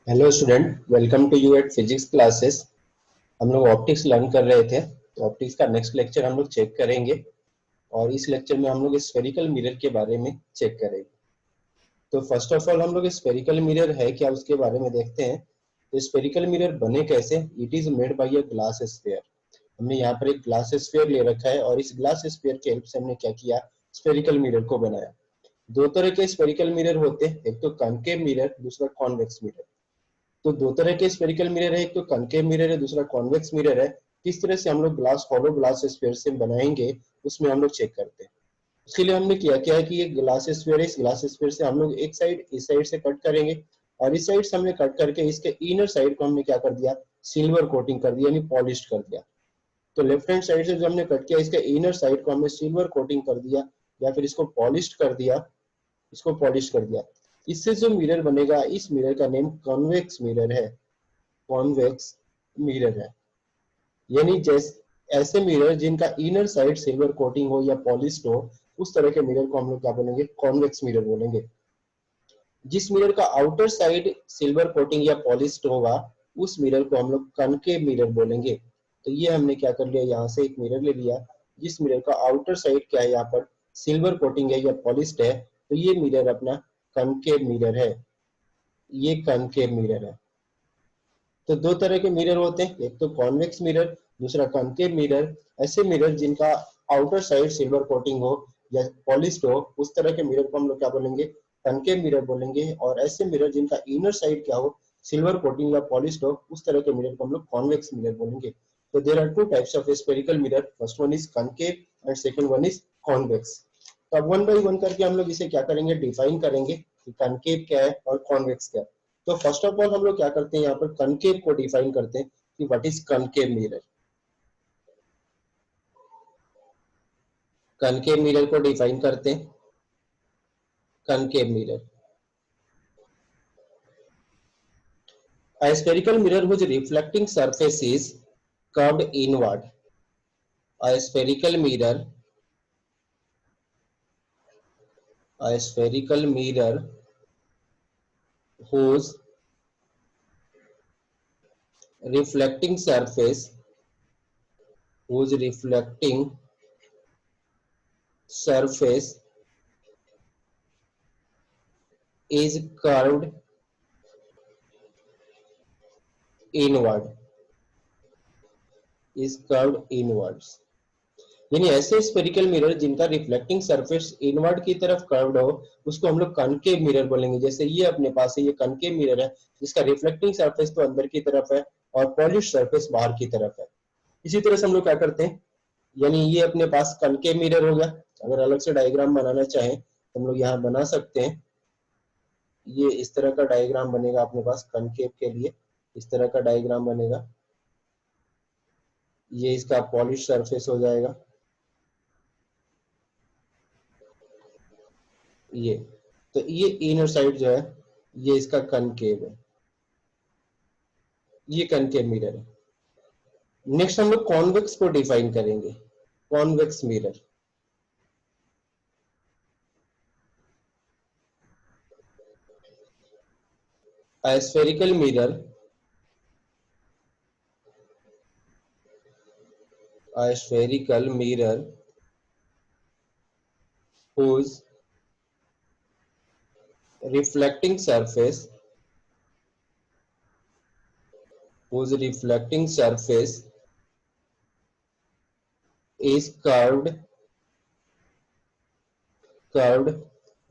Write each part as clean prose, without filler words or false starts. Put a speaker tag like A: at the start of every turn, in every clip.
A: Hello student, welcome to you at physics classes. हम लोग optics learn कर रहे थे, तो ऑप्टिक्स का नेक्स्ट लेक्चर हम लोग चेक करेंगे। और इस लेक्चर में हम लोग स्फेरिकल मिरर के बारे में चेक करेंगे। तो फर्स्ट ऑफ ऑल हम लोग स्फेरिकल मिरर है क्या उसके बारे में देखते हैं। तो स्फेरिकल मिरर बने कैसे। It is made by a glass sphere. हमने यहाँ पर एक ग्लास स्फीयर ले रखा है और इस ग्लास स्फीयर के हेल्प से हमने क्या किया, स्फेरिकल मिरर को बनाया। दो तरह के स्फेरिकल मिरर होते हैं, एक तो कॉनकेव मिरर, दूसरा कॉन्वेक्स मिरर। तो दो तरह के स्फेरिकल मिरर है, एक तो कॉनकेव मिरर है, दूसरा कॉन्वेक्स मिरर है। किस तरह से हम लोग ग्लास हॉलो ग्लास स्फीयर से बनाएंगे, उसमें हम लोग चेक करते हैं। उसके लिए हमने किया क्या है कि ये ग्लास स्फीयर है, इस ग्लास स्फीयर से हम लोग एक साइड इस साइड से कट करेंगे और इस साइड से हमने कट करके इसके इनर साइड को हमने क्या कर दिया, सिल्वर कोटिंग कर दिया, यानी पॉलिश कर दिया। तो लेफ्ट हैंड साइड से जो हमने कट किया, इसके इनर साइड को हमने सिल्वर कोटिंग कर दिया या फिर इसको पॉलिश कर दिया, इसको पॉलिश कर दिया। इससे जो मिरर बनेगा, इस मिरर का नेम कॉन्वेक्स मिरर है। कॉन्वेक्स मिरर है, यानी जैसे ऐसे मिरर जिनका इनर साइड सिल्वर कोटिंग हो या पॉलिश्ड हो, उस तरह के मिरर को हम लोग क्या बोलेंगे, कॉन्वेक्स मिरर बोलेंगे। जिस मिरर का आउटर साइड सिल्वर कोटिंग या पॉलिश्ड होगा, उस मिरर को हम लोग कनकेव मिरर बोलेंगे। तो ये हमने क्या कर लिया, यहाँ से एक मिरर ले लिया जिस मिरर का आउटर साइड क्या है, यहाँ पर सिल्वर कोटिंग है या पॉलिश्ड है, तो ये मिरर अपना कनकेव मिरर है। ये कनकेव मिरर है। तो दो तरह के मिरर होते हैं, एक तो कॉन्वेक्स मिरर, दूसरा कॉनकेव मिरर। ऐसे मिरर जिनका आउटर साइड सिल्वर कोटिंग हो या पॉलिश्ड हो, उस तरह के मिरर को हम लोग क्या बोलेंगे, कॉनकेव मिरर बोलेंगे। और ऐसे मिरर जिनका इनर साइड क्या हो, सिल्वर कोटिंग या पॉलिश्ड हो, उस तरह के मिरर को हम लोग कॉन्वेक्स मिरर बोलेंगे। तो there are two types of spherical mirror, first one is concave and second one is convex. तो अब वन बाई वन करके हम लोग इसे क्या करेंगे, डिफाइन करेंगे कि कॉनकेव क्या है और कॉन्वेक्स क्या है। तो फर्स्ट ऑफ ऑल हम लोग क्या करते हैं, यहाँ पर कनकेव को डिफाइन करते हैं कि what is concave mirror. Concave mirror को डिफाइन करते हैं। Concave mirror, a spherical mirror whose reflecting surface is curved inward. A spherical mirror, a spherical mirror whose reflecting surface, whose reflecting surface is curved inward, is curved inwards। यानी ऐसे spherical mirror जिनका reflecting surface inward की तरफ curved हो, उसको हम लोग concave mirror बोलेंगे। जैसे ये अपने पास है, ये कनकेव मिरर है, जिसका रिफ्लेक्टिंग सरफेस तो अंदर की तरफ है और पॉलिश सरफेस बाहर की तरफ है। इसी तरह से हम लोग क्या करते हैं, यानी ये अपने पास कनकेव मिरर हो गया। अगर अलग से डायग्राम बनाना चाहें तो हम लोग यहाँ बना सकते हैं। ये इस तरह का डायग्राम बनेगा अपने पास कनकेव के लिए, इस तरह का डायग्राम बनेगा। ये इसका पॉलिश सरफेस हो जाएगा, ये। तो ये इनर साइड जो है, ये इसका कनकेव है, ये कनकेव मिरर है। नेक्स्ट हम लोग कॉन्वेक्स को डिफाइन करेंगे। Convex mirror, a spherical mirror, a spherical mirror whose reflecting surface, whose reflecting surface is curved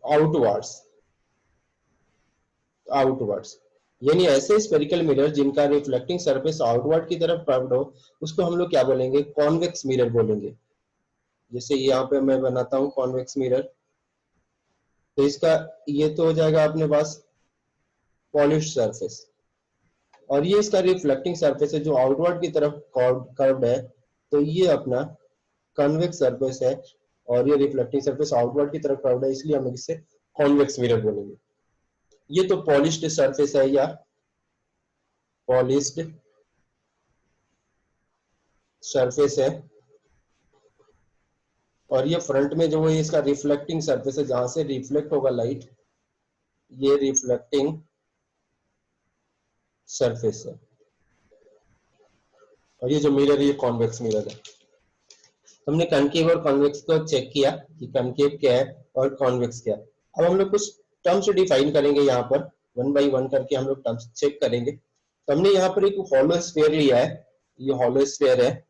A: outwards, outwards। यानी ऐसे स्फेरिकल मिरर जिनका रिफ्लेक्टिंग सरफेस आउटवर्ड की तरफ कर्व्ड हो, उसको हम लोग क्या बोलेंगे, कॉन्वेक्स मिरर बोलेंगे। जैसे यहाँ पे मैं बनाता हूँ कॉन्वेक्स मिरर। तो इसका ये तो हो जाएगा अपने पास पॉलिश सरफेस, और ये इसका रिफ्लेक्टिंग सरफेस है जो आउटवर्ड की तरफ कर्व्ड है, तो ये अपना कन्वेक्स सरफेस है। और ये रिफ्लेक्टिंग सरफेस आउटवर्ड की तरफ कर्व्ड है, इसलिए हम इसे कॉन्वेक्स मिरर बोलेंगे। ये तो पॉलिश्ड सरफेस है या पॉलिश्ड सरफेस है, और ये फ्रंट में जो है इसका रिफ्लेक्टिंग सरफेस है, जहां से रिफ्लेक्ट होगा लाइट, ये रिफ्लेक्टिंग सरफेस है, और ये जो मिरर ये कॉन्वेक्स मिरर है। हमने कनकेव और कॉन्वेक्स को चेक किया कि कनकेव क्या है और कॉन्वेक्स क्या है। अब हम लोग कुछ टर्म्स डिफाइन करेंगे, यहाँ पर वन बाय वन करके हम लोग टर्म्स चेक करेंगे। तो हमने यहाँ पर एक हॉलो स्फीयर लिया है, ये हॉलो स्फीयर है,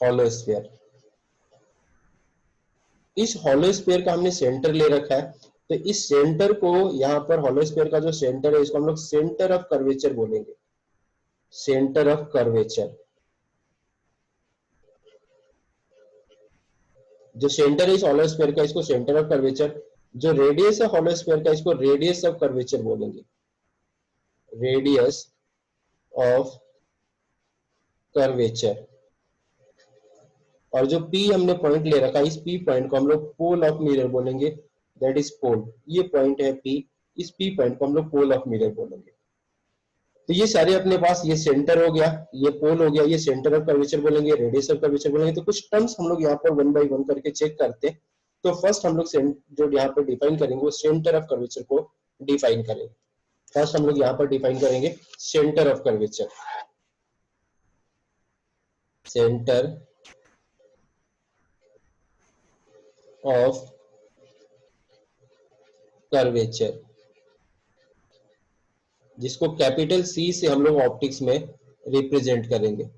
A: हॉलो स्फीयर। इस हॉलो स्फीयर का हमने सेंटर ले रखा है, तो इस सेंटर को, यहाँ पर हॉलो स्फीयर का जो सेंटर है इसको हम लोग सेंटर ऑफ कर्वेचर बोलेंगे, सेंटर ऑफ कर्वेचर। जो सेंटर है इस हॉलो स्फीयर का इसको सेंटर ऑफ कर्वेचर, जो रेडियस है हॉलो स्फीयर का इसको रेडियस ऑफ कर्वेचर बोलेंगे, रेडियस ऑफ कर्वेचर। और जो P हमने पॉइंट ले रखा है, इस P पॉइंट को हम लोग पोल ऑफ मिरर बोलेंगे, दैट इज पोल। ये पॉइंट है P, इस P पॉइंट को हम लोग पोल ऑफ मिरर बोलेंगे। तो ये सारे अपने पास, ये सेंटर हो गया, ये पोल हो गया, ये सेंटर ऑफ कर्वेचर बोलेंगे, रेडियस ऑफ कर्वेचर बोलेंगे। तो कुछ टर्म्स हम लोग यहाँ पर वन बाय वन करके चेक करते हैं। तो फर्स्ट हम लोग जो यहाँ पर डिफाइन करेंगे वो सेंटर ऑफ कर्वेचर को डिफाइन करेंगे। फर्स्ट हम लोग यहाँ पर डिफाइन करेंगे centre of curvature, centre of curvature, जिसको कैपिटल C से हम लोग ऑप्टिक्स में रिप्रेजेंट करेंगे।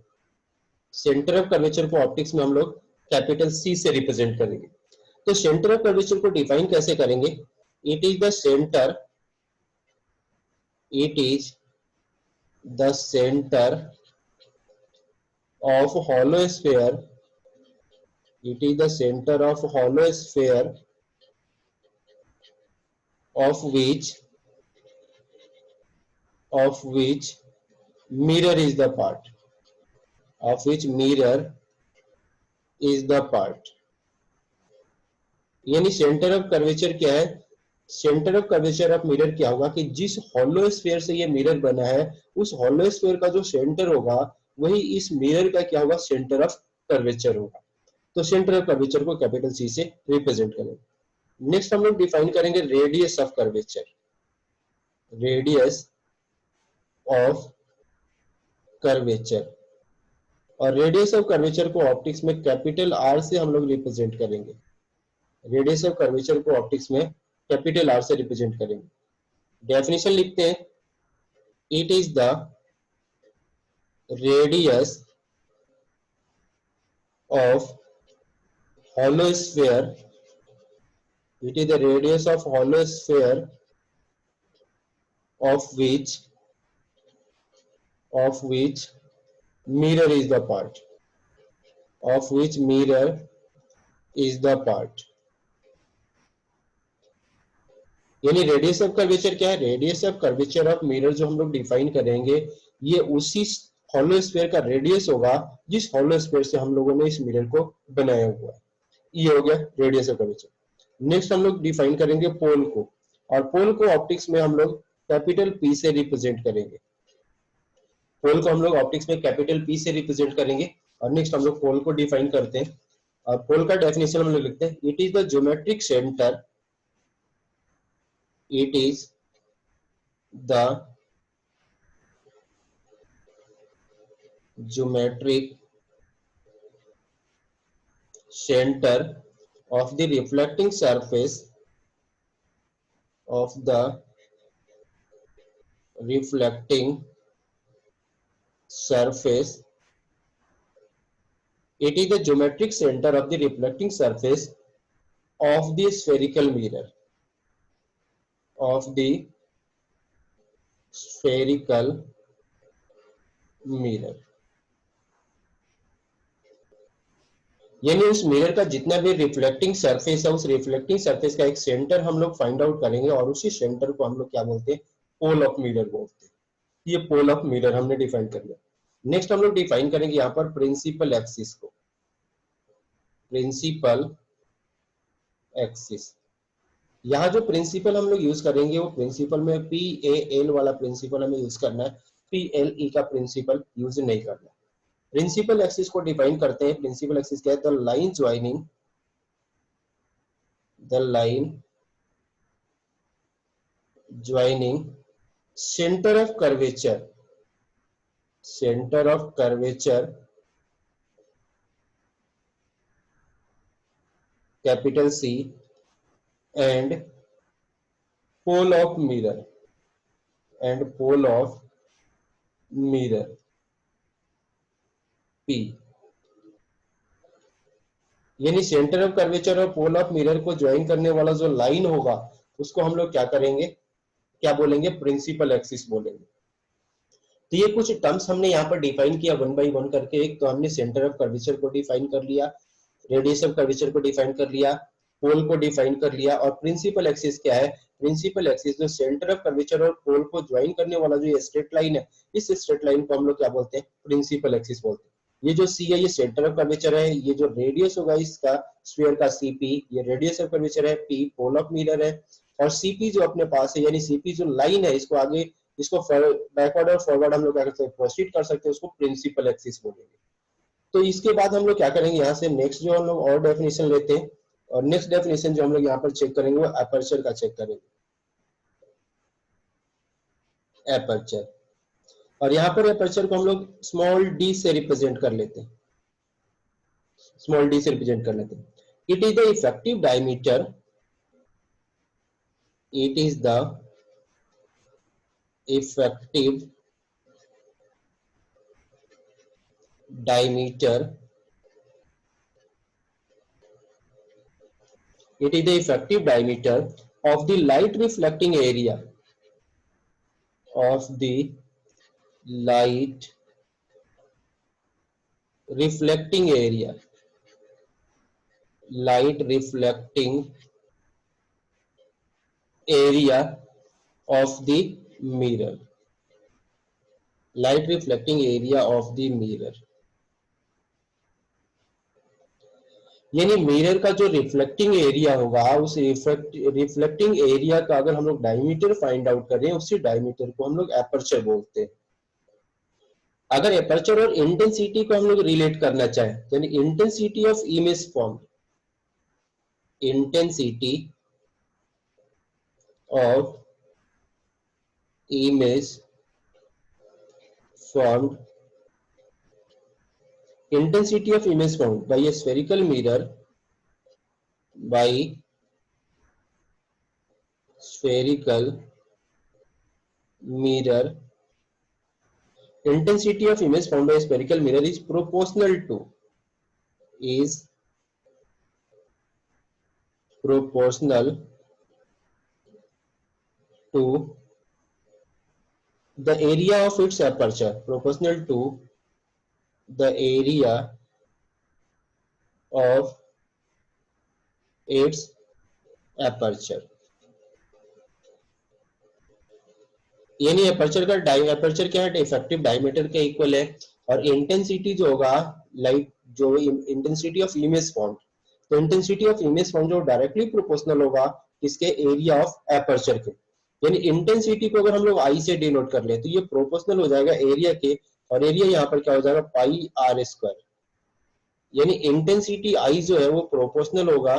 A: सेंटर ऑफ कर्वेचर को ऑप्टिक्स में हम लोग कैपिटल C से रिप्रेजेंट करेंगे। तो सेंटर ऑफ कर्वेचर को डिफाइन कैसे करेंगे? It is the centre, it is the centre of hollow sphere, it is the centre of hollow sphere of which mirror is the part, of which mirror is the part। यानी centre of curvature क्या है? Centre of curvature of mirror क्या होगा कि जिस hollow sphere से ये mirror बना है, उस हॉलो स्फीयर का जो सेंटर होगा वही इस मिरर का क्या होगा? सेंटर ऑफ कर्वेचर होगा। तो सेंटर ऑफ कर्वेचर को कैपिटल C से रिप्रेजेंट करेंगे। नेक्स्ट हम लोग डिफाइन करेंगे radius of curvature, radius of curvature. और रेडियस ऑफ कर्वेचर को ऑप्टिक्स में कैपिटल R से हम लोग रिप्रेजेंट करेंगे, रेडियस ऑफ कर्वेचर को ऑप्टिक्स में कैपिटल R से रिप्रेजेंट करेंगे। डेफिनेशन लिखते हैं, it is the radius of hollow sphere, it is the radius of hollow sphere of which mirror is the part, of which mirror is the part। यानी radius of curvature क्या है? Radius of curvature of mirror जो हम लोग define करेंगे ये उसी hollow sphere का रेडियस होगा जिस हॉलो स्फीयर से हम लोगों ने इस मिरर को बनाया हुआ है। ये हो गया रेडियस ऑफ कर्वेचर। नेक्स्ट हम लोग डिफाइन करेंगे पोल को, और पोल को ऑप्टिक्स में हम लोग कैपिटल P से रिप्रेजेंट करेंगे। पोल को हम लोग ऑप्टिक्स में कैपिटल P से रिप्रेजेंट करेंगे। और नेक्स्ट हम लोग पोल को डिफाइन करते हैं, और पोल का डेफिनेशन हम लोग लिखते हैं, it is the geometric centre, it is the geometric center of the reflecting surface of the reflecting surface, it is the geometric center of the reflecting surface of the spherical mirror, of the spherical mirror। यानी उस mirror का जितना भी reflecting surface है, उस reflecting surface का एक centre हम लोग फाइंड आउट करेंगे, और उसी सेंटर को हम लोग क्या बोलते हैं? पोल ऑफ मिरर बोलते हैं। ये पोल ऑफ मिरर हमने डिफाइन कर लिया। नेक्स्ट हम लोग डिफाइन करेंगे यहाँ पर प्रिंसिपल एक्सिस को, प्रिंसिपल एक्सिस। यहाँ जो प्रिंसिपल हम लोग यूज करेंगे वो प्रिंसिपल में PAL वाला प्रिंसिपल हमें यूज करना है, PLE का प्रिंसिपल यूज नहीं करना। प्रिंसिपल एक्सिस को डिफाइन करते हैं। प्रिंसिपल एक्सिस क्या है? The line joining, the line joining centre of curvature, centre of curvature capital C and pole of mirror, and pole of mirror P. यानी centre of curvature और pole of mirror को join करने वाला जो line होगा उसको हम लोग क्या करेंगे, क्या बोलेंगे, प्रिंसिपल एक्सिस बोलेंगे। तो ये कुछ टर्म्स हमने यहाँ पर डिफाइन किया वन बाय वन करके। एक तो हमने सेंटर ऑफ कर्वेचर को डिफाइन कर लिया, रेडियस ऑफ कर्वेचर को डिफाइन कर लिया, पोल को डिफाइन कर लिया, और प्रिंसिपल एक्सिस क्या है, प्रिंसिपल एक्सिस जो सेंटर ऑफ कर्वेचर और पोल को ज्वाइन करने वाला जो स्ट्रेट लाइन है, इस स्ट्रेट लाइन को हम लोग क्या बोलते हैं, प्रिंसिपल एक्सिस बोलते हैं। ये जो सी है ये सेंटर ऑफ कर्वेचर है, ये जो रेडियस होगा इसका स्फीयर का सीपी, ये रेडियस ऑफ कर्वेचर है, पी पोल ऑफ मिरर है, और सीपी जो अपने पास है यानी सीपी जो लाइन है इसको आगे, इसको बैकवर्ड और फॉरवर्ड हम लोग क्या कर सकते हैं, प्रोसीड कर सकते हैं, उसको प्रिंसिपल एक्सिस बोलेंगे। तो इसके बाद हम लोग क्या करेंगे, यहाँ से नेक्स्ट जो हम लोग और डेफिनेशन लेते हैं, और नेक्स्ट डेफिनेशन जो हम लोग यहाँ पर चेक करेंगे वो एपर्चर का चेक करेंगे, एपर्चर। और यहाँ पर एपर्चर को हम लोग स्मॉल डी से रिप्रेजेंट कर लेते हैं, स्मॉल डी से रिप्रेजेंट कर लेते हैं। It is the effective diameter, it is the effective diameter, it is the effective diameter of the light reflecting area, of the light reflecting area, light reflecting area of the mirror, light reflecting area of the mirror। यानी mirror का जो reflecting area होगा, उस reflecting area का अगर हम लोग diameter find out करें, उसी डायमीटर को हम लोग एपर्चर बोलते हैं। अगर एपर्चर और इंटेंसिटी को हम लोग रिलेट करना चाहें, यानी intensity of image form, intensity of image formed, intensity of image formed by a spherical mirror, by spherical mirror, intensity of image formed by a spherical mirror is proportional to, is proportional to the area of its aperture, proportional to the area of its aperture। यानी aperture का aperture क्या है, effective diameter के equal है, और intensity जो होगा light जो इंटेंसिटी ऑफ इमेज फॉर्म, तो इंटेंसिटी ऑफ इमेज फॉर्म जो डायरेक्टली प्रोपोर्शनल होगा किसके, एरिया ऑफ एपर्चर के। यानी इंटेंसिटी को अगर हम लोग आई से डिनोट कर ले तो ये प्रोपोर्शनल हो जाएगा एरिया के, और एरिया यहाँ पर क्या हो जाएगा, पाई आर स्क्वायर। यानी इंटेंसिटी आई जो है वो प्रोपोर्शनल होगा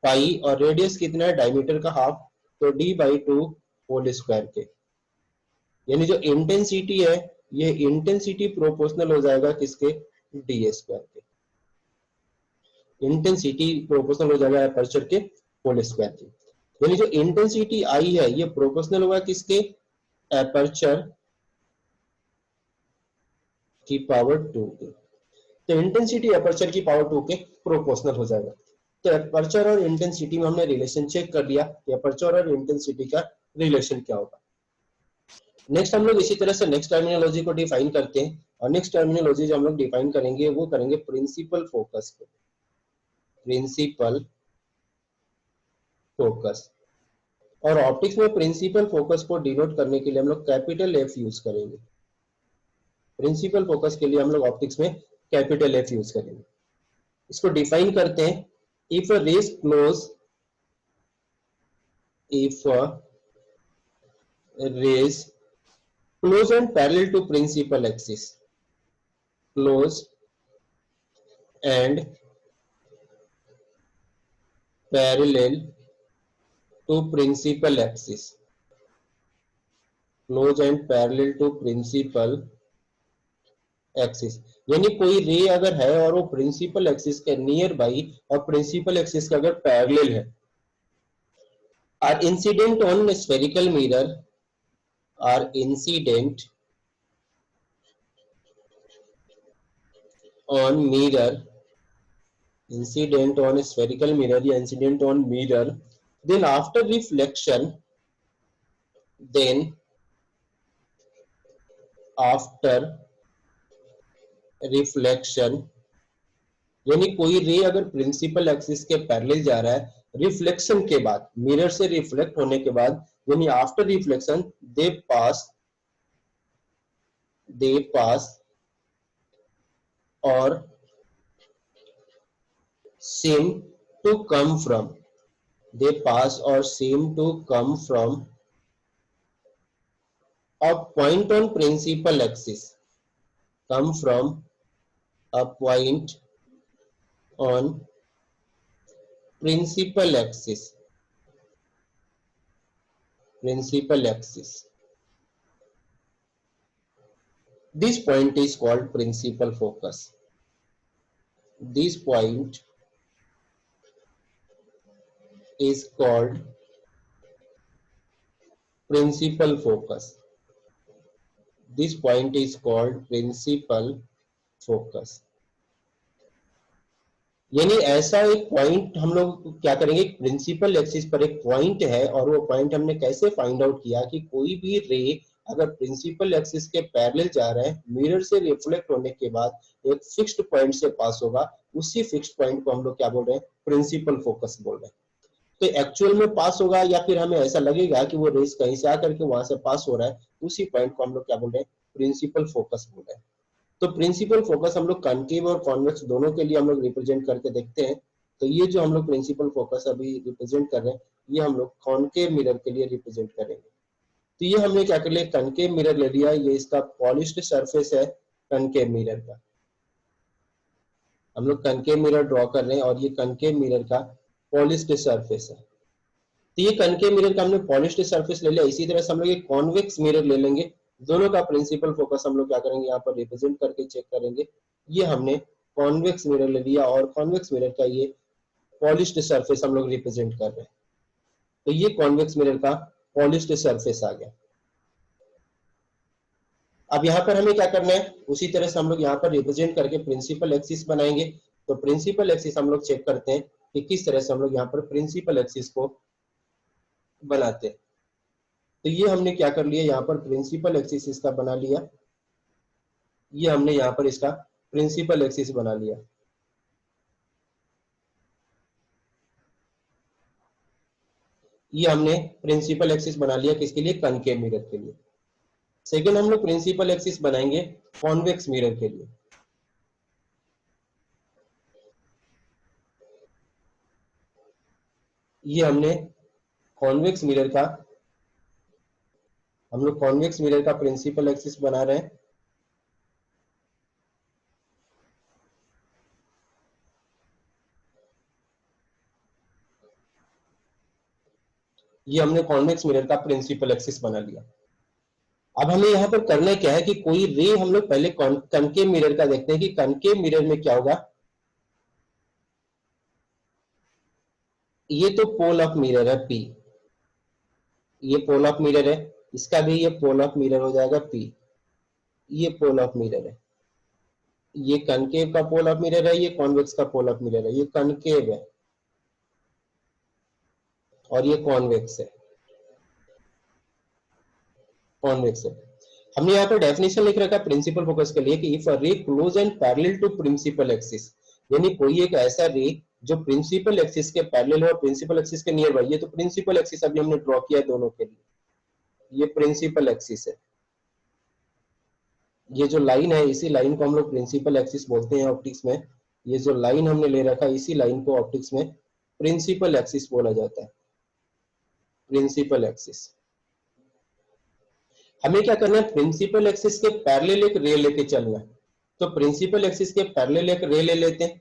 A: पाई, और रेडियस कितना है, डायमीटर का हाफ, तो D by two whole square के। यानी जो इंटेंसिटी है ये इंटेंसिटी प्रोपोर्शनल हो जाएगा किसके, डी स्क्वायर के। इंटेंसिटी प्रोपोर्शनल हो जाएगा एपर्चर के होल स्क्वायर के। यानी जो इंटेंसिटी आई है ये प्रोपोर्शनल होगा किसके, एपर्चर की पावर 2 के। तो इंटेंसिटी एपर्चर की पावर 2 के प्रोपोर्शनल हो जाएगा। तो एपर्चर और इंटेंसिटी में हमने रिलेशन चेक कर लिया, एपर्चर और इंटेंसिटी का रिलेशन क्या होगा। नेक्स्ट हम लोग इसी तरह से नेक्स्ट टर्मिनोलॉजी को डिफाइन करते हैं, और नेक्स्ट टर्मिनोलॉजी जो हम लोग डिफाइन करेंगे वो करेंगे प्रिंसिपल फोकस को, प्रिंसिपल फोकस। और ऑप्टिक्स में प्रिंसिपल फोकस को डिनोट करने के लिए हम लोग कैपिटल एफ यूज करेंगे। प्रिंसिपल फोकस के लिए हम लोग ऑप्टिक्स में कैपिटल एफ यूज करेंगे। इसको डिफाइन करते हैं, if a rays close, if rays close and parallel to principal axis, close and parallel to principal axis, close and parallel to principal axis, यानी कोई रे अगर है और वो प्रिंसिपल एक्सिस के नियर बाई और प्रिंसिपल एक्सिस के अगर पैरेलल है, are incident on spherical mirror, are incident on mirror, incident on a spherical mirror या incident on mirror, then after reflection, then after reflection, यानी कोई रे अगर principal axis के parallel जा रहा है रिफ्लेक्शन के बाद, मिरर से रिफ्लेक्ट होने के बाद, यानी आफ्टर रिफ्लेक्शन दे पास और seem to come from, they pass or seem to come from a point on principal axis, come from a point on principal axis, principal axis. This point is called principal focus. This point is called principal focus. This point is called principal focus. यानी ऐसा एक point हम लोग क्या करेंगे, principal axis पर एक point है और वो पॉइंट हमने कैसे फाइंड आउट किया कि कोई भी रे अगर प्रिंसिपल एक्सिस के पैरेलल जा रहा है, मिरर से रिफ्लेक्ट होने के बाद एक फिक्स्ड पॉइंट से पास होगा, उसी फिक्स्ड पॉइंट को हम लोग क्या बोल रहे हैं, प्रिंसिपल फोकस बोल रहे हैं। तो एक्चुअल में पास होगा या फिर हमें ऐसा लगेगा कि वो रेस कहीं से आकर के वहां से पास हो रहा है, उसी पॉइंट को हम लोग क्या बोल रहे हैं, प्रिंसिपल फोकस बोल रहे हैं। तो प्रिंसिपल फोकस हम लोग कॉन्केव और कॉन्वेक्स दोनों के लिए हम लोग रिप्रेजेंट करके देखते हैं। तो ये जो हम लोग प्रिंसिपल फोकस अभी रिप्रेजेंट कर रहे हैं, ये हम लोग कॉन्केव मिरर के लिए रिप्रेजेंट करेंगे। तो ये हमने क्या कर लिया, कॉन्केव मिरर ले लिया, ये इसका पॉलिश्ड सरफेस है कॉन्केव मिरर का। हम लोग कॉन्केव मिरर ड्रॉ कर रहे हैं और ये कॉन्केव मिरर का पॉलिश्ड सरफेस है। तो ये कॉन्केव मिरर का हमने पॉलिश्ड सरफेस ले लिया। इसी तरह से हम लोग एक कॉन्वेक्स मिरर ले लेंगे, दोनों का प्रिंसिपल फोकस हम लोग क्या करेंगे, यहाँ पर रिप्रेजेंट करके चेक करेंगे। ये हमने कॉन्वेक्स मिरर ले लिया और कॉन्वेक्स मिरर का ये पॉलिश्ड सरफेस हम लोग रिप्रेजेंट कर रहे हैं। तो ये कॉन्वेक्स मिरर का पॉलिश्ड सरफेस आ गया। अब यहाँ पर हमें क्या करना है, उसी तरह से हम लोग यहाँ पर रिप्रेजेंट करके प्रिंसिपल एक्सिस बनाएंगे। तो प्रिंसिपल एक्सिस हम लोग चेक करते हैं कि किस तरह से हम लोग यहाँ पर प्रिंसिपल एक्सिस को बनाते हैं। तो ये हमने क्या कर लिया, यहाँ पर प्रिंसिपल एक्सिस इसका बना लिया। ये हमने यहाँ पर इसका प्रिंसिपल एक्सिस बना लिया। ये हमने प्रिंसिपल एक्सिस बना लिया किसके लिए, कॉन्केव मिरर के लिए। सेकेंड हम लोग प्रिंसिपल एक्सिस बनाएंगे कॉन्वेक्स मिरर के लिए। ये हमने कॉन्वेक्स मिरर का, हम लोग कॉन्वेक्स मिरर का प्रिंसिपल एक्सिस बना रहे हैं। ये हमने कॉन्वेक्स मिरर का प्रिंसिपल एक्सिस बना लिया। अब हमें यहाँ पर करना क्या है कि कोई रे हम लोग पहले कॉन्केव मिरर का देखते हैं कि कॉन्केव मिरर में क्या होगा। ये तो पोल ऑफ मिरर है P, ये पोल ऑफ मिरर है, इसका भी ये पोल ऑफ मिरर हो जाएगा P। ये पोल ऑफ मिरर है, ये कॉन्केव का पोल ऑफ मिरर है, ये कॉन्वेक्स का पोल ऑफ मिरर है। ये कॉन्केव है और ये कॉन्वेक्स है, कॉन्वेक्स है। हमने यहाँ पर डेफिनेशन लिख रखा है प्रिंसिपल फोकस के लिए कि if a ray close and parallel to principal axis, यानी कोई एक ऐसा रे जो प्रिंसिपल एक्सिस के पैरेलल है और प्रिंसिपल एक्सिस के नियर बाई। ये तो प्रिंसिपल एक्सिस अभी हमने ड्रॉ किया है दोनों के लिए, ये प्रिंसिपल एक्सिस है। ये जो लाइन है, इसी लाइन को हम लोग प्रिंसिपल एक्सिस बोलते हैं ऑप्टिक्स में। ये जो लाइन हमने ले रखा है, इसी लाइन को ऑप्टिक्स में प्रिंसिपल एक्सिस बोला जाता है, प्रिंसिपल एक्सिस। हमें क्या करना है, प्रिंसिपल एक्सिस के पैरेलल एक रे लेके चलना है। तो प्रिंसिपल एक्सिस के पैरेलल एक रे ले लेते हैं।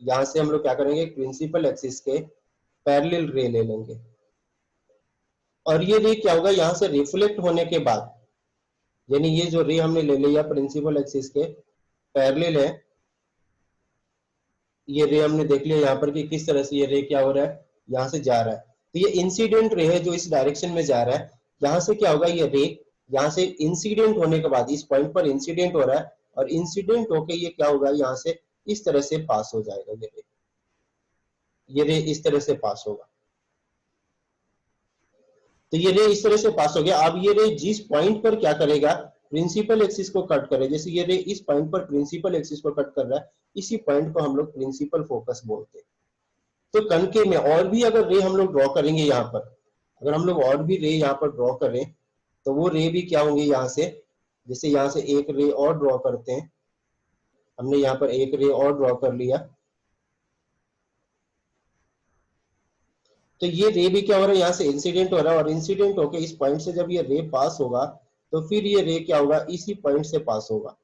A: यहां से हम लोग क्या करेंगे, प्रिंसिपल एक्सिस के पैरेलल रे ले लेंगे। और ये रे क्या होगा यहाँ से रिफ्लेक्ट होने के बाद, यानी ये जो रे हमने ले लिया प्रिंसिपल एक्सिस के पैरेलल है, ये रे हमने देख लिया यहाँ पर कि किस तरह से ये रे क्या हो रहा है, यहाँ से जा रहा है। तो ये इंसिडेंट रे है जो इस डायरेक्शन में जा रहा है। यहाँ से क्या होगा, ये रे यहाँ से इंसिडेंट होने के बाद इस पॉइंट पर इंसिडेंट हो रहा है, और इंसिडेंट होके ये क्या होगा, यहाँ से इस तरह से पास हो जाएगा। ये रे इस तरह से पास होगा। तो ये रे इस तरह से पास हो गया। अब ये रे जिस पॉइंट पर क्या करेगा, प्रिंसिपल एक्सिस को कट करे, जैसे ये रे इस पॉइंट पर प्रिंसिपल एक्सिस को कट कर रहा है, इसी पॉइंट को हम लोग प्रिंसिपल फोकस बोलते हैं। तो कनकेव में और भी अगर रे हम लोग ड्रॉ करेंगे यहाँ पर, अगर हम लोग और भी रे यहाँ पर ड्रॉ करें, तो वो रे भी क्या होंगे यहाँ से, जैसे यहाँ से एक रे और ड्रॉ करते हैं, हमने यहाँ पर एक रे और ड्रॉ कर लिया, तो ये रे भी क्या हो रहा है, यहाँ से इंसिडेंट हो रहा है, और इंसिडेंट होकर इस पॉइंट से जब ये रे पास होगा, तो फिर ये रे क्या होगा, इसी पॉइंट से पास होगा।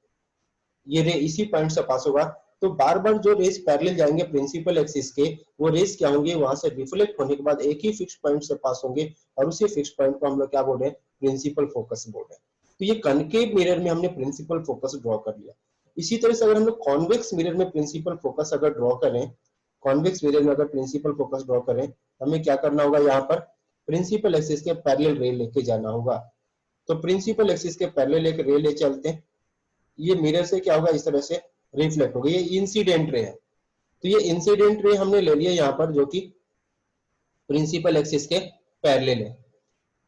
A: ये रे इसी पॉइंट से पास होगा। तो बार बार जो रेस पैरेलल जाएंगे प्रिंसिपल एक्सिस के, वो रेस क्या होंगे, वहां से रिफ्लेक्ट होने के बाद एक ही फिक्स पॉइंट से पास होंगे, और उसी फिक्स पॉइंट को हम लोग क्या बोल रहे हैं, प्रिंसिपल फोकस बोल रहे हैं। तो ये कनकेव मिरर में हमने प्रिंसिपल फोकस ड्रॉ कर लिया। इसी तरह से अगर हम लोग कॉन्वेक्स मिरर में प्रिंसिपल फोकस अगर ड्रॉ करें, कॉन्वेक्स मिरर में अगर प्रिंसिपल फोकस ड्रॉ करें, हमें क्या करना होगा, यहाँ पर प्रिंसिपल एक्सिस के पैरेलल रे लेके जाना होगा। तो प्रिंसिपल एक्सिस के पैरेलल एक रे ले चलते हैं, ये मिरर से क्या होगा, इस तरह से रिफ्लेक्ट होगा। ये इंसिडेंट रे है, तो ये इंसिडेंट रे हमने ले लिया यहाँ पर, जो कि प्रिंसिपल एक्सिस के पैरेलल है।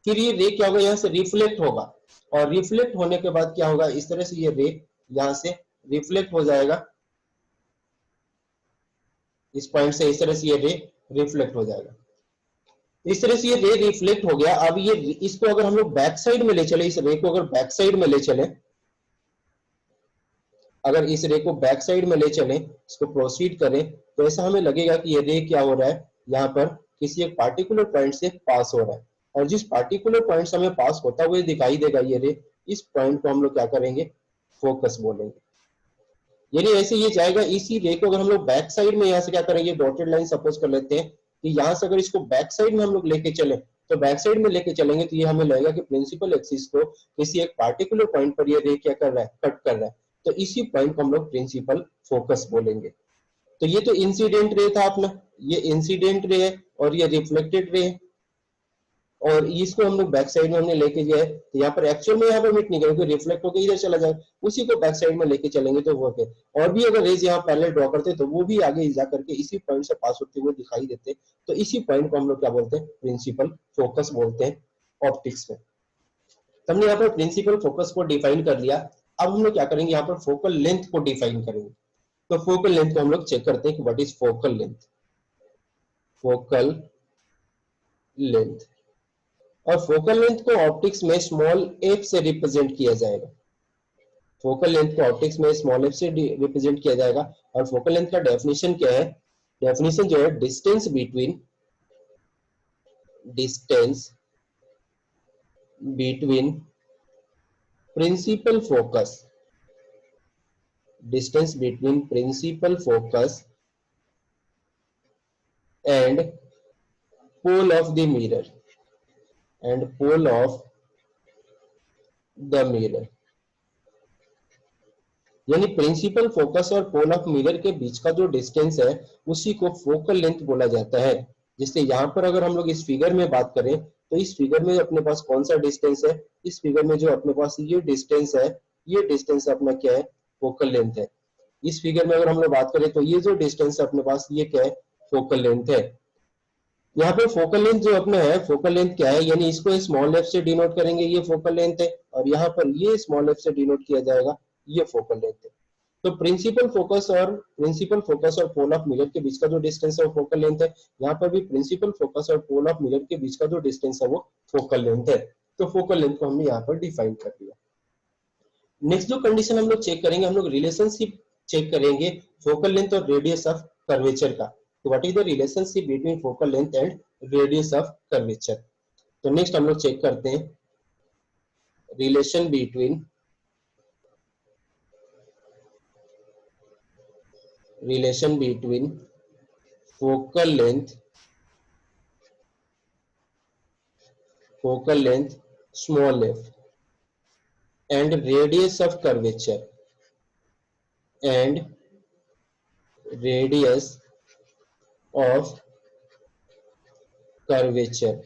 A: फिर ये रे क्या होगा, यहाँ से रिफ्लेक्ट होगा, और रिफ्लेक्ट होने के बाद क्या होगा, इस तरह से ये रे यहाँ से रिफ्लेक्ट हो जाएगा, इस पॉइंट से इस तरह से ये रे रिफ्लेक्ट हो जाएगा। इस तरह से ये रे रिफ्लेक्ट हो गया। अब ये इसको अगर हम लोग बैक साइड में ले चले, इस रे को अगर बैक साइड में ले चले, अगर इस रे को बैक साइड में ले चलें, इसको प्रोसीड करें, तो ऐसा हमें लगेगा कि ये रे क्या हो रहा है, यहाँ पर किसी एक पार्टिकुलर पॉइंट से पास हो रहा है, और जिस पार्टिकुलर पॉइंट से हमें पास होता हुआ दिखाई देगा ये रे, इस पॉइंट को हम लोग क्या करेंगे, फोकस बोलेंगे। यानी ऐसे ये जाएगा, इसी रे को अगर हम लोग बैक साइड में यहाँ से क्या करेंगे, डॉटेड लाइन सपोज कर लेते हैं कि यहाँ से अगर इसको बैक साइड में हम लोग लेके चले, तो बैक साइड में लेके चलेंगे तो ये हमें लगेगा कि प्रिंसिपल एक्सिस को किसी एक पार्टिकुलर पॉइंट पर ये रे क्या कर रहा है, कट कर रहा है, तो इसी पॉइंट को हम लोग प्रिंसिपल फोकस बोलेंगे। तो ये तो इंसिडेंट रे था अपना, ये इंसिडेंट रे है, और ये रिफ्लेक्टेड रे है, और इसको हम लोग बैक साइड में हमने लेके गए, तो यहाँ पर एक्चुअल में यहाँ पर मिट नहीं गया, क्योंकि रिफ्लेक्ट होकर इधर चला जाए, उसी को बैक साइड में लेके चलेंगे तो वो है। और भी अगर रेज यहाँ पैरेलल ड्रॉ करते तो वो भी आगे जा करके इसी पॉइंट से पास होते हुए दिखाई देते, तो इसी पॉइंट को हम लोग क्या बोलते हैं, प्रिंसिपल फोकस बोलते हैं ऑप्टिक्स में। तो हमने यहाँ पर प्रिंसिपल फोकस को डिफाइन कर लिया। अब हम लोग क्या करेंगे, यहाँ पर फोकल लेंथ को डिफाइन करेंगे। तो फोकल लेंथ को हम लोग चेक करते हैं कि what is focal length. Focal length, और फोकल लेंथ को ऑप्टिक्स में स्मॉल एफ से रिप्रेजेंट किया जाएगा। फोकल लेंथ को ऑप्टिक्स में स्मॉल एफ से रिप्रेजेंट किया जाएगा। और फोकल लेंथ का डेफिनेशन क्या है, डेफिनेशन जो है, distance between principal focus, distance between principal focus and pole of the mirror, and pole of the mirror. यानी प्रिंसिपल फोकस और पोल ऑफ मिरर के बीच का जो डिस्टेंस है, उसी को फोकल लेंथ बोला जाता है। जिससे यहाँ पर अगर हम लोग इस फिगर में बात करें, तो इस फिगर में अपने पास कौन सा डिस्टेंस है, इस फिगर में जो अपने पास ये डिस्टेंस है, ये डिस्टेंस अपना क्या है, फोकल लेंथ है। इस फिगर में अगर हम लोग बात करें, तो ये जो डिस्टेंस है अपने पास, ये क्या है, फोकल लेंथ है। यहाँ पे फोकल लेंथ जो अपने है, फोकल लेंथ क्या है, यानी इसको स्मॉल एफ से डिनोट करेंगे, ये फोकल लेंथ है, और यहाँ पर ये स्मॉल एफ से डिनोट किया जाएगा, ये फोकल लेंथ है। तो प्रिंसिपल फोकस और पोल ऑफ मिरर के बीच का जो डिस्टेंस है वो फोकल लेंथ है। यहाँ पर भी प्रिंसिपल फोकस और पोल ऑफ मिरर के बीच का जो डिस्टेंस है वो फोकल लेंथ है। तो फोकल लेंथ को हमने यहाँ पर डिफाइन कर दिया। नेक्स्ट जो कंडीशन हम लोग चेक करेंगे, हम लोग रिलेशनशिप चेक करेंगे फोकल लेंथ और रेडियस ऑफ कर्वेचर का। तो what is the relationship between focal length and radius of curvature. तो नेक्स्ट हम लोग चेक करते हैं relation between focal length focal length small f and radius of curvature and radius of curvature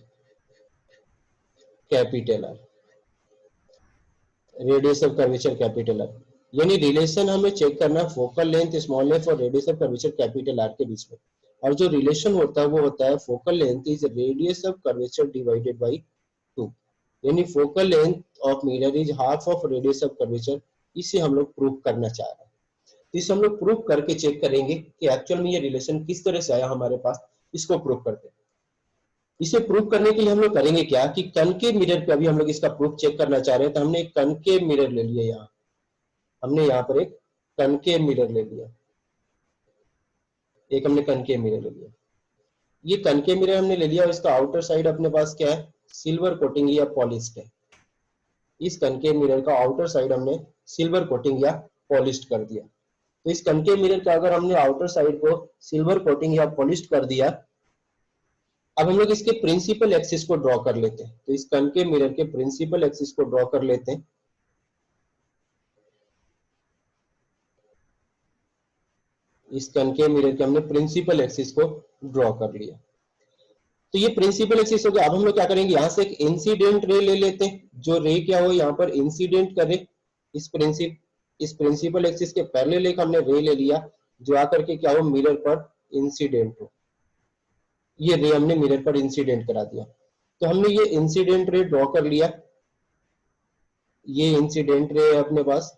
A: capital R, radius of curvature capital R, यानी relation हमें check करना है focal length small F और radius of curvature capital R के बीच में। और जो relation होता है वो होता है focal length is radius of curvature divided by 2, यानी focal length of mirror is half of radius of curvature. इसे हम लोग प्रूव करना चाह रहे हैं, इसे हम लोग प्रूव करके चेक करेंगे कि एक्चुअल में ये रिलेशन किस तरह से आया हमारे पास। इसको प्रूव करते हैं। इसे प्रूव करने के लिए हम लोग करेंगे क्या कि कनकेव मिरर पे अभी हम लोग इसका प्रूफ चेक करना चाह रहे हैं, तो हमने एक कनकेव मिरर ले लिया। यहाँ हमने यहाँ पर एक कनकेव मिरर ले लिया, एक हमने कनकेव मिरर ले लिया। ये कनकेव मिरर हमने ले लिया और इसका आउटर साइड अपने पास क्या है, सिल्वर कोटिंग या पॉलिश्ड है। इस कनकेव मिरर का आउटर साइड हमने सिल्वर कोटिंग या पॉलिश्ड कर दिया। तो इस कनकेव मिरर का अगर हमने आउटर साइड को सिल्वर कोटिंग या पॉलिश्ड कर दिया, अब हम लोग इसके प्रिंसिपल एक्सिस को ड्रॉ कर लेते हैं। तो इस कनकेव मिरर के प्रिंसिपल एक्सिस को ड्रॉ कर लेते हैं। इस कनकेव मिरर के हमने प्रिंसिपल एक्सिस को ड्रॉ कर लिया। तो ये प्रिंसिपल एक्सिस हो गया। अब हम लोग क्या करेंगे, यहां से एक इंसिडेंट रे ले लेते हैं। जो रे क्या हो, यहाँ पर इंसिडेंट करे इस प्रिंसिपल एक्सिस के पैरेलल एक हमने रे ले लिया, जो आकर के क्या हो, मिरर पर इंसिडेंट हो। ये रे हमने मिरर पर इंसिडेंट करा दिया। तो हमने ये इंसिडेंट रे ड्रॉ कर लिया। ये इंसिडेंट रे है अपने पास,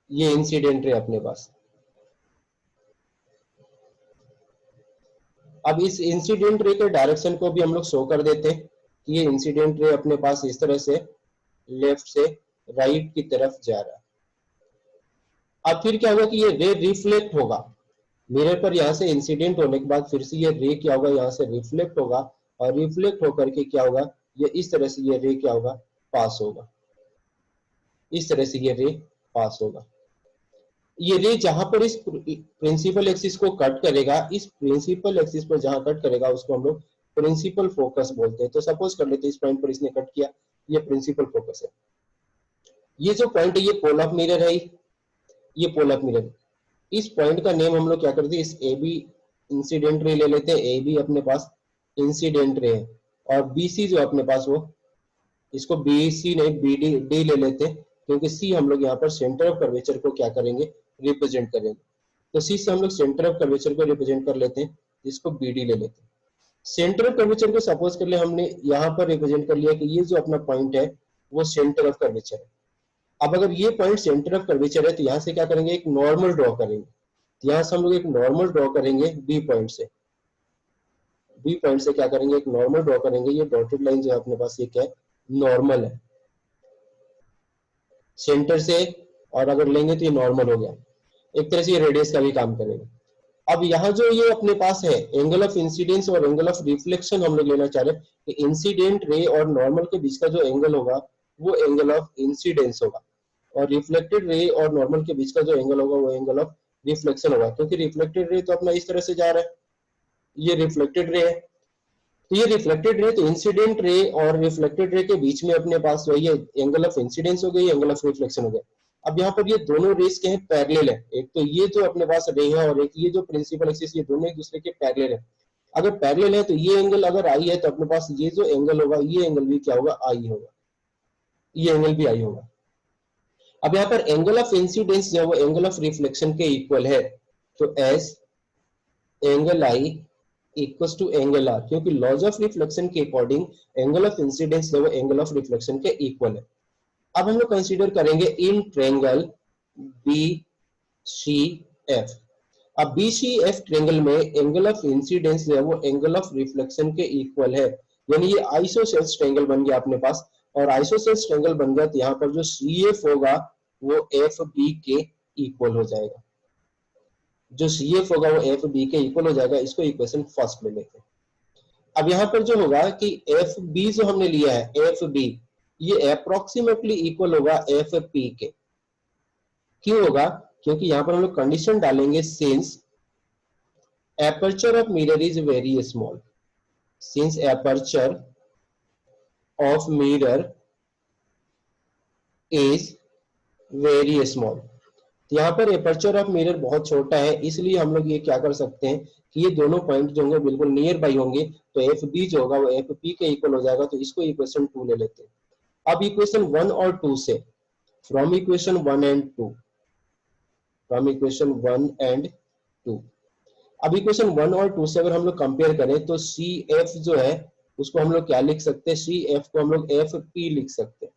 A: ये इंसिडेंट रे अपने पास। अब इस इंसिडेंट रे के डायरेक्शन को भी हम लोग शो कर देते हैं कि ये इंसिडेंट रे अपने पास इस तरह से लेफ्ट से राइट की तरफ जा रहा है। अब फिर क्या होगा कि ये रे रिफ्लेक्ट होगा मिरर पर। यहाँ से इंसिडेंट होने के बाद फिर से ये रे क्या होगा, यहाँ से रिफ्लेक्ट होगा और रिफ्लेक्ट होकर के क्या होगा, ये इस तरह से ये रे क्या होगा, पास होगा। इस तरह से ये रे पास होगा। ये रे जहां पर इस प्रिंसिपल एक्सिस को कट करेगा, इस प्रिंसिपल एक्सिस पर जहां कट करेगा उसको हम लोग प्रिंसिपल फोकस बोलते हैं। तो सपोज कर लेते हैं इस पॉइंट पर इसने कट किया, ये प्रिंसिपल फोकस है। ये जो पॉइंट है ये पोल ऑफ मिरर है, ये पोल ऑफ मिरर। इस पॉइंट का नेम हम लोग क्या करते हैं, इस ए बी इंसिडेंट रे ले लेते हैं। ए बी अपने पास इंसिडेंट रे है और बी सी जो अपने पास वो, इसको बी सी नहीं बी डी डी ले लेते हैं, क्योंकि सी हम लोग यहाँ पर सेंटर ऑफ कर्वेचर को क्या करेंगे, रिप्रेजेंट करेंगे। तो सी से हम लोग सेंटर ऑफ कर्वेचर को रिप्रेजेंट कर लेते हैं, जिसको बी डी ले लेते हैं। सेंटर ऑफ कर्वेचर को सपोज कर ले हमने यहाँ पर रिप्रेजेंट कर लिया कि ये जो अपना पॉइंट है वो सेंटर ऑफ कर्वेचर है। अब अगर ये पॉइंट सेंटर ऑफ कर्वेचर है तो यहाँ से क्या करेंगे, एक नॉर्मल ड्रॉ करेंगे। यहाँ से हम लोग एक नॉर्मल ड्रॉ करेंगे बी पॉइंट से। बी पॉइंट से क्या करेंगे, एक नॉर्मल ड्रॉ करेंगे। ये डॉटेड लाइन जो है अपने पास ये क्या है, नॉर्मल है सेंटर से, और अगर लेंगे तो ये नॉर्मल हो गया। एक तरह से ये रेडियस का भी काम करेगा। अब यहाँ जो ये अपने पास है एंगल ऑफ इंसिडेंस और एंगल ऑफ रिफ्लेक्शन हम लोग लेना चाह रहे हैं कि इंसिडेंट रे और नॉर्मल के बीच का जो एंगल होगा वो एंगल ऑफ इंसिडेंस होगा, और रिफ्लेक्टेड रे और नॉर्मल के बीच का जो एंगल होगा वो एंगल ऑफ रिफ्लेक्शन होगा। क्योंकि रिफ्लेक्टेड रे तो अपना इस तरह से जा रहा है, ये रिफ्लेक्टेड रे है। तो ये रिफ्लेक्टेड रे, तो इंसिडेंट रे और रिफ्लेक्टेड रे के बीच में अपने पास वही है एंगल ऑफ इंसिडेंस हो गई, एंगल ऑफ रिफ्लेक्शन हो गया। अब यहाँ पर ये दोनों रेस के हैं पैरेलल है, एक तो ये जो अपने पास रे है और एक ये जो प्रिंसिपल एक्सिस, ये दोनों एक दूसरे के पैरेलल है। अगर पैरेलल है तो ये एंगल अगर आई है तो अपने पास ये जो एंगल होगा ये एंगल भी क्या होगा, आई होगा, ये एंगल भी आई होगा। अब यहाँ पर एंगल ऑफ इंसिडेंस जो है वो एंगल ऑफ रिफ्लेक्शन के इक्वल है, तो so angle I equal to angle R, क्योंकि लॉज ऑफ रिफ्लेक्शन के अकॉर्डिंग एंगल ऑफ इंसिडेंस जो है एंगल ऑफ रिफ्लेक्शन के इक्वल है। अब हम लोग कंसीडर करेंगे in triangle B C F. अब बी सी एफ ट्रायंगल में एंगल ऑफ इंसिडेंस जो है वो एंगल ऑफ रिफ्लेक्शन के इक्वल है, यानी ये आइसोसेल्स ट्रायंगल बन गया अपने पास। और आइसोसेल्स ट्रायंगल बन गया तो यहाँ पर जो सी एफ होगा वो एफ बी के इक्वल हो जाएगा। जो सी एफ होगा वो एफ बी के इक्वल हो जाएगा। इसको इक्वेशन फर्स्ट में लेते हैं। अब यहाँ पर जो होगा कि एफ बी जो हमने लिया है, एफ बी ये अप्रोक्सीमेटली इक्वल होगा एफ पी के। क्यों होगा, क्योंकि यहाँ पर हम लोग कंडीशन डालेंगे since aperture of mirror is very small. Since aperture of mirror is very small. यहाँ पर एपर्चर ऑफ मिरर बहुत छोटा है, इसलिए हम लोग ये क्या कर सकते हैं कि ये दोनों पॉइंट जो होंगे बिल्कुल नियर बाई होंगे, तो एफ बी जो होगा वो एफ पी के इक्वल हो जाएगा, तो इसको इक्वेशन 2 ले लेते हैं। अब इक्वेशन 1 और 2 से, from equation 1 and 2, from equation 1 and 2, अब इक्वेशन 1 और 2 से अगर हम लोग कंपेयर करें तो सी एफ जो है उसको हम लोग क्या लिख सकते हैं, सी एफ को हम लोग एफ पी लिख सकते हैं।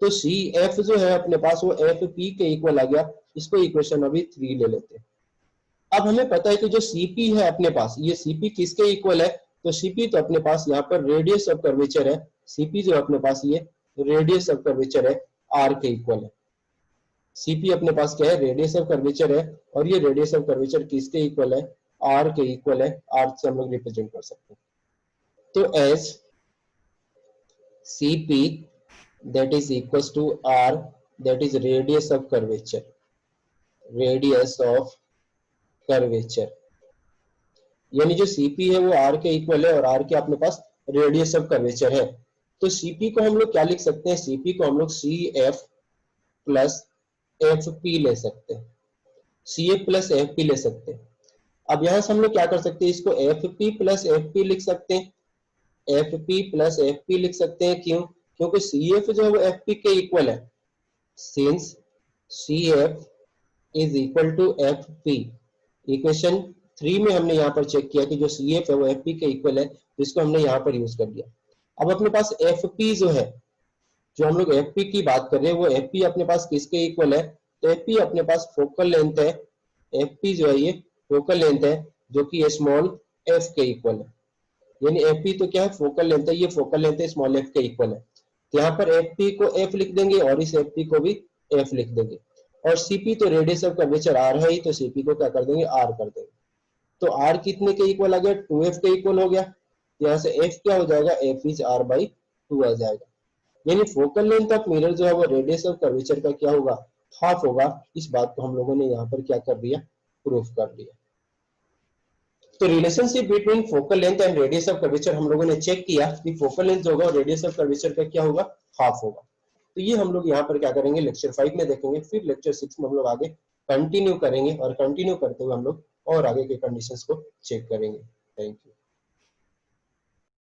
A: तो सी एफ जो है अपने पास वो एफ पी के इक्वल आ गया, इसको इक्वेशन अभी 3 ले लेते हैं। अब हमें पता है कि जो सीपी है अपने पास, ये सीपी किसके इक्वल है, तो सीपी तो अपने पास यहाँ पर रेडियस ऑफ कर्वेचर है, सीपी जो अपने पास ये रेडियस ऑफ कर्वेचर है आर के इक्वल है। सीपी अपने पास क्या है, रेडियस ऑफ कर्वेचर है, और ये रेडियस ऑफ कर्वेचर किसके इक्वल है, आर के इक्वल है, आर से हम लोग रिप्रेजेंट कर सकते हैं। तो as CP that is equals to r, that is radius of curvature, radius of curvature, यानी जो cp है वो r के इक्वल है और r के अपने पास रेडियस ऑफ कर्वेचर है। तो cp को हम लोग क्या लिख सकते हैं, cp को हम लोग cf प्लस fp ले सकते हैं, cf प्लस fp ले सकते हैं। अब यहां से हम लोग क्या कर सकते हैं, इसको fp प्लस fp लिख सकते हैं, fp प्लस fp लिख सकते हैं, क्यों, क्योंकि CF जो है वो FP के इक्वल है, since CF is equal to FP। Equation 3 में हमने यहाँ पर चेक किया कि जो CF है वो FP के इक्वल है, तो इसको हमने यहाँ पर यूज कर दिया। अब अपने पास FP जो है, जो हम लोग FP की बात कर रहे हैं, वो FP अपने पास किसके इक्वल है, तो FP अपने पास फोकल लेंथ है, FP जो है ये फोकल लेंथ है जो कि स्मॉल f के इक्वल है, यानी FP तो क्या है, फोकल लेंथ है, ये फोकल लेंथ है स्मॉल f के इक्वल है। यहाँ पर FP को F लिख देंगे और इस FP को भी F लिख देंगे, और CP तो रेडियस ऑफ कर्वेचर R है ही, तो CP को क्या कर देंगे, R कर देंगे। तो R कितने के इक्वल आ गया, 2F के इक्वल हो गया, यहाँ से F क्या हो जाएगा, F इज R बाई 2 आ जाएगा, यानी फोकल लेंथ ऑफ मिरर जो है वो रेडियस ऑफ कर्वेचर का क्या होगा, हाफ होगा। इस बात को हम लोगों ने यहाँ पर क्या कर दिया, प्रूफ कर दिया। तो relationship between focal length and radius of curvature हम लोगों ने चेक किया कि फोकल लेंथ जो होगा रेडियस ऑफ कर्वेचर का क्या होगा, हाफ होगा। तो ये हम लोग यहाँ पर क्या करेंगे, लेक्चर 5 में देखेंगे, फिर लेक्चर 6 में हम लोग आगे कंटिन्यू करेंगे, और कंटिन्यू करते हुए हम लोग और आगे के कंडीशंस को चेक करेंगे। Thank you.